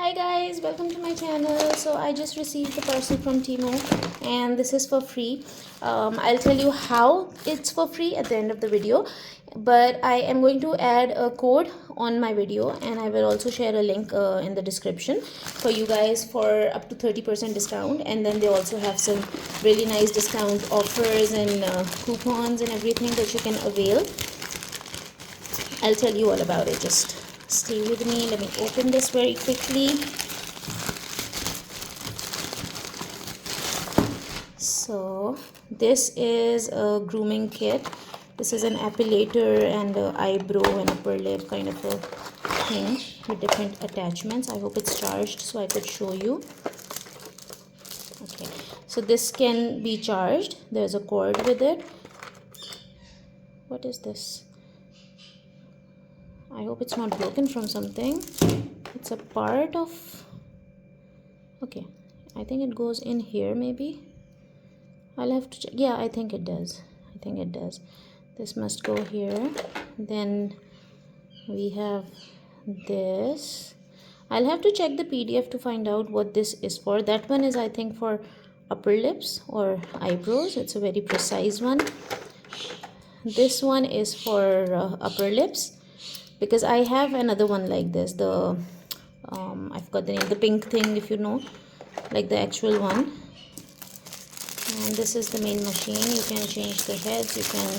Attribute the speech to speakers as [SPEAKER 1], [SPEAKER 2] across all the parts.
[SPEAKER 1] Hi guys, welcome to my channel. So I just received the parcel from TEMU and this is for free. I'll tell you how it's for free at the end of the video, but I am going to add a code on my video and I will also share a link in the description for you guys for up to 30% discount. And then they also have some really nice discount offers and coupons and everything that you can avail. I'll tell you all about it. Just stay with me. Let me open this very quickly. So this is a grooming kit. This is an epilator and eyebrow and upper lip kind of a thing with different attachments. I hope it's charged so I could show you. Okay, so this can be charged. There's a cord with it. What is this? I hope it's not broken from something. It's a part of... okay, I think it goes in here maybe. I'll have to check. Yeah, I think it does. This must go here. Then we have this. I'll have to check the PDF to find out what this is for. That one is, I think, for upper lips or eyebrows. It's a very precise one. This one is for upper lips, because I have another one like this, the I forgot the name, the pink thing, if you know, like the actual one. And this is the main machine. You can change the heads, you can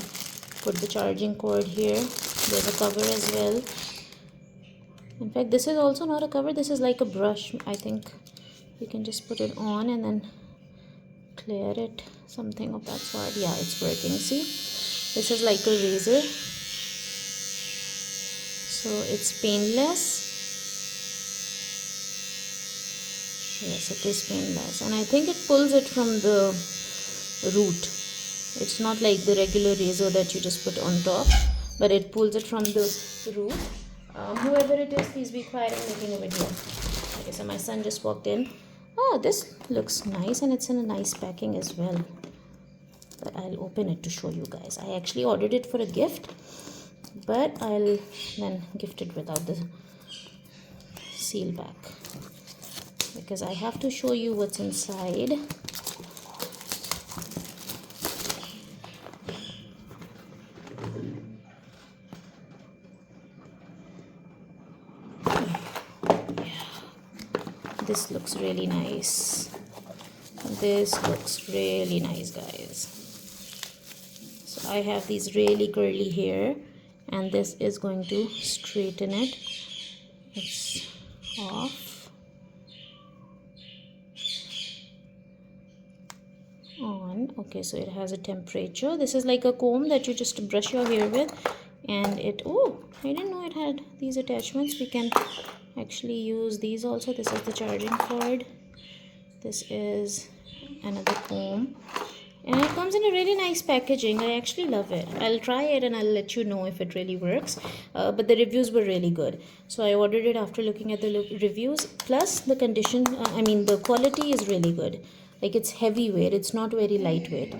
[SPEAKER 1] put the charging cord here. There's a cover as well. In fact, this is also not a cover, this is like a brush. I think you can just put it on and then clear it, something of that sort. Yeah, it's working. See, this is like a razor, so it's painless. Yes, it is painless, and I think it pulls it from the root. It's not like the regular razor that you just put on top, but it pulls it from the root. Whoever it is, please be quiet, I'm making a video. Okay, so my son just walked in. Oh, this looks nice and it's in a nice packing as well. But I'll open it to show you guys. I actually ordered it for a gift, but I'll then gift it without the seal back, because I have to show you what's inside. This looks really nice. This looks really nice, guys. So I have these really curly hair and this is going to straighten it. It's off, on. Okay, so it has a temperature. This is like a comb that you just brush your hair with, and it... oh, I didn't know it had these attachments. We can actually use these also. This is the charging cord. This is another comb, and it comes in a really nice packaging. I actually love it. I'll try it and I'll let you know if it really works, but the reviews were really good, so I ordered it after looking at the reviews. Plus the condition, the quality is really good. Like, it's heavyweight, it's not very lightweight.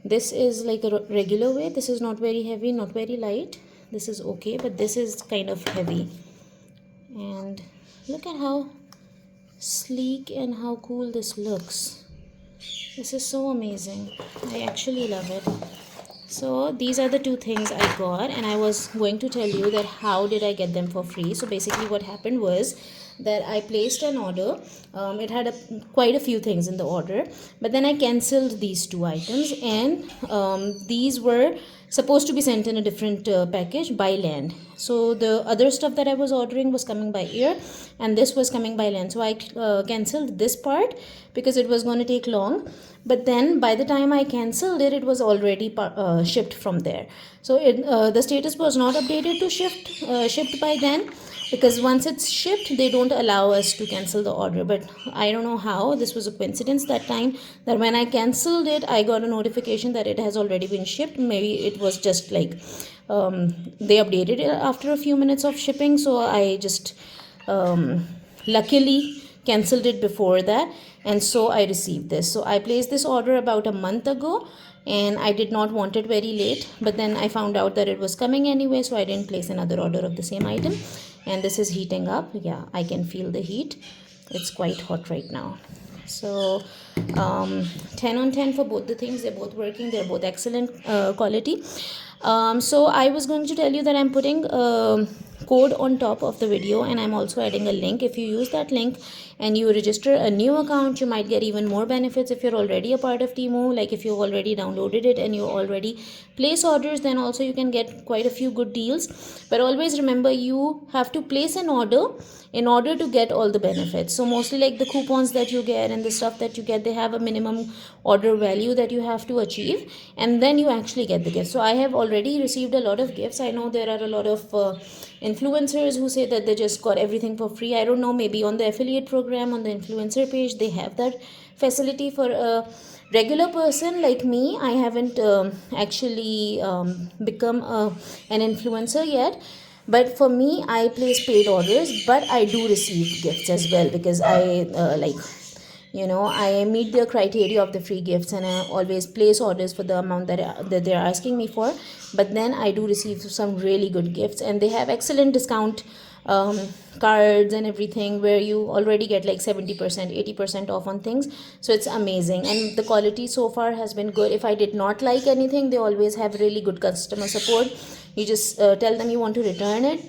[SPEAKER 1] This is like a regular weight. This is not very heavy, not very light. This is okay, but this is kind of heavy. And look at how sleek and how cool this looks. This is so amazing. I actually love it. So these are the two things I got, and I was going to tell you that how did I get them for free. So basically what happened was that I placed an order. It had quite a few things in the order, but then I cancelled these two items, and these were supposed to be sent in a different package by land. So the other stuff that I was ordering was coming by air, and this was coming by land. So I cancelled this part because it was going to take long. But then by the time I cancelled it, it was already shipped from there. So the status was not updated to shipped by then, because once it's shipped, they don't allow us to cancel the order. But I don't know how. This was a coincidence that time, that when I cancelled it, I got a notification that it has already been shipped. Maybe it was just like they updated it after a few minutes of shipping. So I just luckily cancelled it before that, and so I received this. So I placed this order about a month ago, and I did not want it very late, but then I found out that it was coming anyway, so I didn't place another order of the same item. and this is heating up. Yeah, I can feel the heat. It's quite hot right now. So 10 on 10 for both the things. They're both working, they're both excellent quality. So I was going to tell you that I'm putting code on top of the video, and I'm also adding a link. If you use that link and you register a new account, you might get even more benefits. If you're already a part of TEMU, like if you've already downloaded it and you already place orders, then also you can get quite a few good deals. But always remember, you have to place an order in order to get all the benefits. So mostly like the coupons that you get and the stuff that you get, they have a minimum order value that you have to achieve, and then you actually get the gift. So I have already received a lot of gifts. I know there are a lot of influencers who say that they just got everything for free. I don't know, maybe on the affiliate program on the influencer page they have that facility. For a regular person like me, I haven't actually become an influencer yet. But for me, I place paid orders, but I do receive gifts as well, because I I meet the criteria of the free gifts, and I always place orders for the amount that they're asking me for. But then I do receive some really good gifts, and they have excellent discount cards and everything, where you already get like 70%, 80% off on things. So it's amazing, and the quality so far has been good. If I did not like anything, they always have really good customer support. You just tell them you want to return it,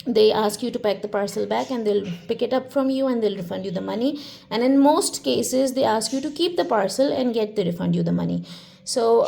[SPEAKER 1] they ask you to pack the parcel back, and they'll pick it up from you and they'll refund you the money. And in most cases they ask you to keep the parcel and get the refund you the money. So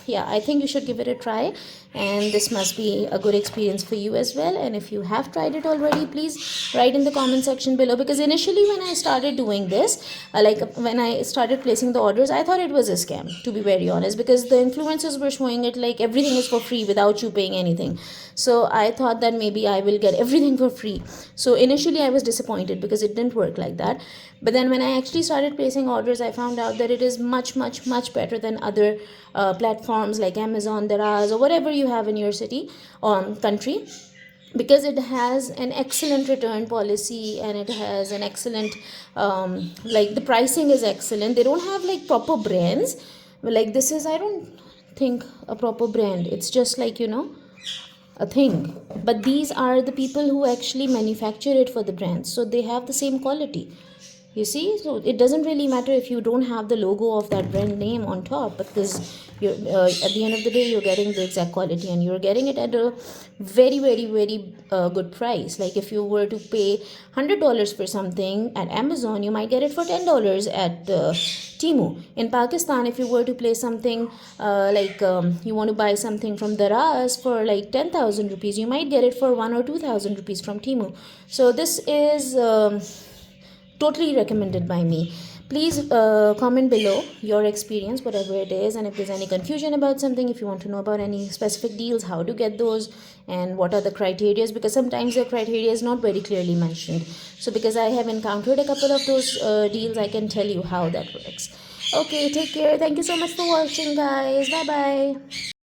[SPEAKER 1] yeah, I think you should give it a try, and this must be a good experience for you as well. And if you have tried it already, please write in the comment section below, because initially when I started doing this, like when I started placing the orders, I thought it was a scam, to be very honest, because the influencers were showing it like everything is for free without you paying anything. So I thought that maybe I will get everything for free. So initially I was disappointed because it didn't work like that. But then when I actually started placing orders, I found out that it is much better than other platforms like Amazon, Daraz, or whatever you have in your city or country, because it has an excellent return policy, and it has an excellent like the pricing is excellent. They don't have like proper brands. Like this is, I don't think, a proper brand. It's just like, a thing. But these are the people who actually manufacture it for the brands, so they have the same quality, you see. So it doesn't really matter if you don't have the logo of that brand name on top, because you're at the end of the day you're getting the exact quality, and you're getting it at a very good price. Like if you were to pay $100 for something at Amazon, you might get it for $10 at TEMU. In Pakistan, if you were to place something you want to buy something from Daraz for like 10,000 rupees, you might get it for 1 or 2,000 rupees from TEMU. So this is totally recommended by me. Please comment below your experience, whatever it is, and if there's any confusion about something, if you want to know about any specific deals, how to get those, and what are the criteria, because sometimes the criteria is not very clearly mentioned. So because I have encountered a couple of those deals, I can tell you how that works. Okay, take care. Thank you so much for watching, guys. Bye bye.